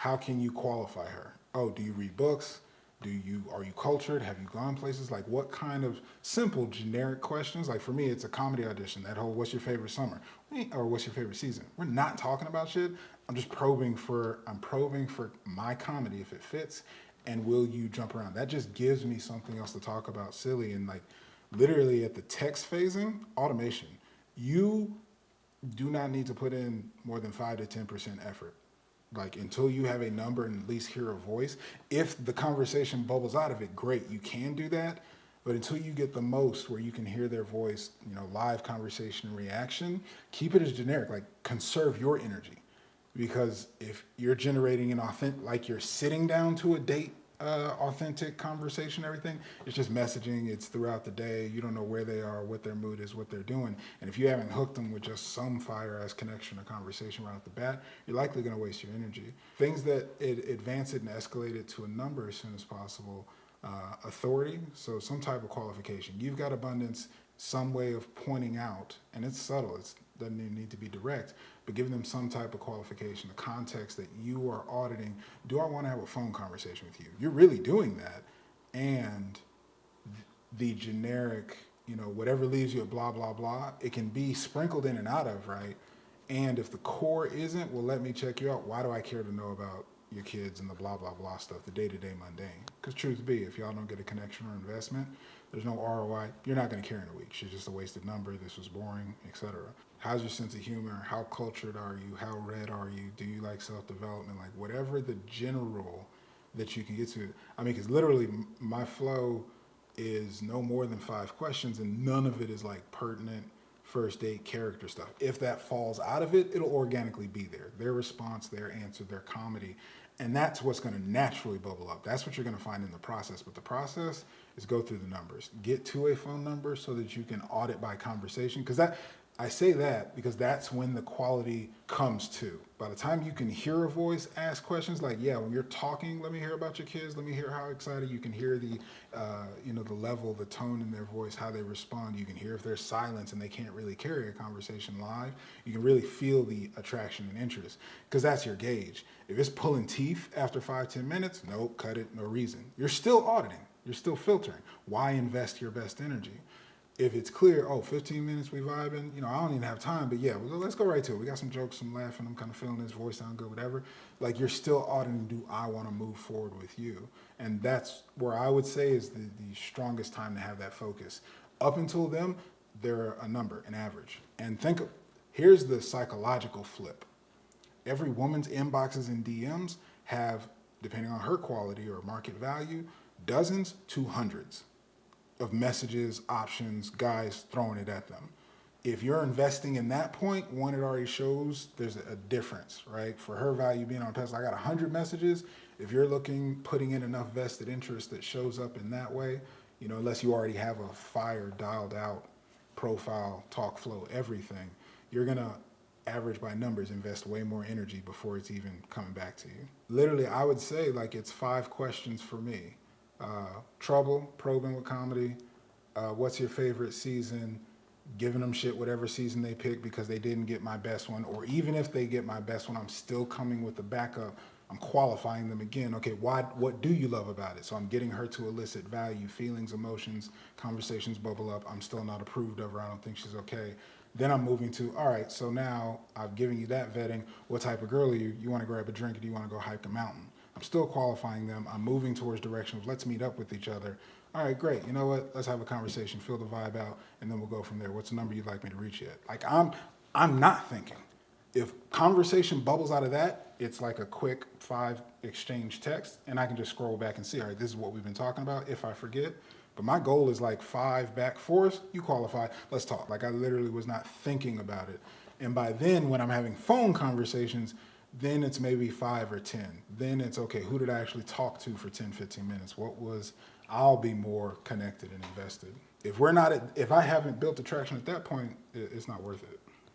how can you qualify her? Oh, do you read books? Are you cultured? Have you gone places? Like what kind of simple generic questions? Like for me, it's a comedy audition. That whole what's your favorite summer? Or what's your favorite season? We're not talking about shit. I'm probing for my comedy if it fits, and will you jump around? That just gives me something else to talk about silly and like literally at the text phasing, automation. You do not need to put in more than 5 to 10% effort. Like until you have a number and at least hear a voice. If the conversation bubbles out of it, great, you can do that. But until you get the most where you can hear their voice, live conversation reaction, keep it as generic. Like conserve your energy. Because if you're generating an authentic, like you're sitting down to a date, authentic conversation, everything, it's just messaging. It's throughout the day. You don't know where they are, what their mood is, what they're doing. And if you haven't hooked them with just some fire ass connection or conversation right off the bat, you're likely going to waste your energy. Things that advance it and escalate it to a number as soon as possible. Authority, so some type of qualification. You've got abundance, some way of pointing out, and it's subtle. It doesn't even need to be direct, but giving them some type of qualification, the context that you are auditing. Do I want to have a phone conversation with you? You're really doing that, and the generic, whatever leaves you at blah, blah, blah, it can be sprinkled in and out of, right? And if the core isn't, well, let me check you out. Why do I care to know about your kids and the blah, blah, blah stuff, the day-to-day mundane? Because truth be, if y'all don't get a connection or investment, there's no ROI. You're not going to care in a week. She's just a wasted number. This was boring, etc. How's your sense of humor? How cultured are you? How read are you? Do you like self-development? Like whatever the general that you can get to. I mean, because literally my flow is no more than 5 questions and none of it is like pertinent first date character stuff. If that falls out of it, it'll organically be there. Their response, their answer, their comedy. And that's what's going to naturally bubble up. That's what you're going to find in the process. But the process is go through the numbers. Get to a phone number so that you can audit by conversation. Because I say that because that's when the quality comes to. By the time you can hear a voice ask questions like, yeah, when you're talking, let me hear about your kids. Let me hear how excited. You can hear the, the level, the tone in their voice, how they respond. You can hear if there's silence and they can't really carry a conversation live. You can really feel the attraction and interest because that's your gauge. If it's pulling teeth after 5-10 minutes, nope, cut it, no reason. You're still auditing. You're still filtering. Why invest your best energy? If it's clear, 15 minutes we vibing, I don't even have time, but yeah, well, let's go right to it. We got some jokes, some laughing, I'm kind of feeling this voice sound good, whatever. Like you're still auditing, do I want to move forward with you? And that's where I would say is the strongest time to have that focus. Up until then, they're a number, an average. And here's the psychological flip. Every woman's inboxes and DMs have, depending on her quality or market value, dozens to hundreds of messages, options, guys throwing it at them. If you're investing in that point, one, it already shows there's a difference, right? For her value being on a pedestal, I got 100 messages. If you're putting in enough vested interest that shows up in that way, unless you already have a fire dialed out profile, talk flow, everything, you're going to average by numbers, invest way more energy before it's even coming back to you. Literally, I would say like it's 5 questions for me. Trouble, probing with comedy, what's your favorite season, giving them shit whatever season they pick because they didn't get my best one, or even if they get my best one, I'm still coming with the backup. I'm qualifying them again. Okay, what do you love about it? So I'm getting her to elicit value, feelings, emotions, conversations bubble up. I'm still not approved of her. I don't think she's okay. Then I'm moving to, all right, so now I've given you that vetting. What type of girl are you? You want to grab a drink or do you want to go hike a mountain? I'm still qualifying them. I'm moving towards direction of let's meet up with each other. All right, great. You know what? Let's have a conversation, feel the vibe out, and then we'll go from there. What's the number you'd like me to reach yet? Like I'm not thinking. If conversation bubbles out of that, it's like a quick 5 exchange text, and I can just scroll back and see, all right, this is what we've been talking about if I forget. But my goal is like 5 back forth. You qualify. Let's talk. Like I literally was not thinking about it. And by then, when I'm having phone conversations, then it's maybe 5 or 10. Then it's, okay, who did I actually talk to for 10, 15 minutes? I'll be more connected and invested. If I haven't built attraction at that point, it's not worth it.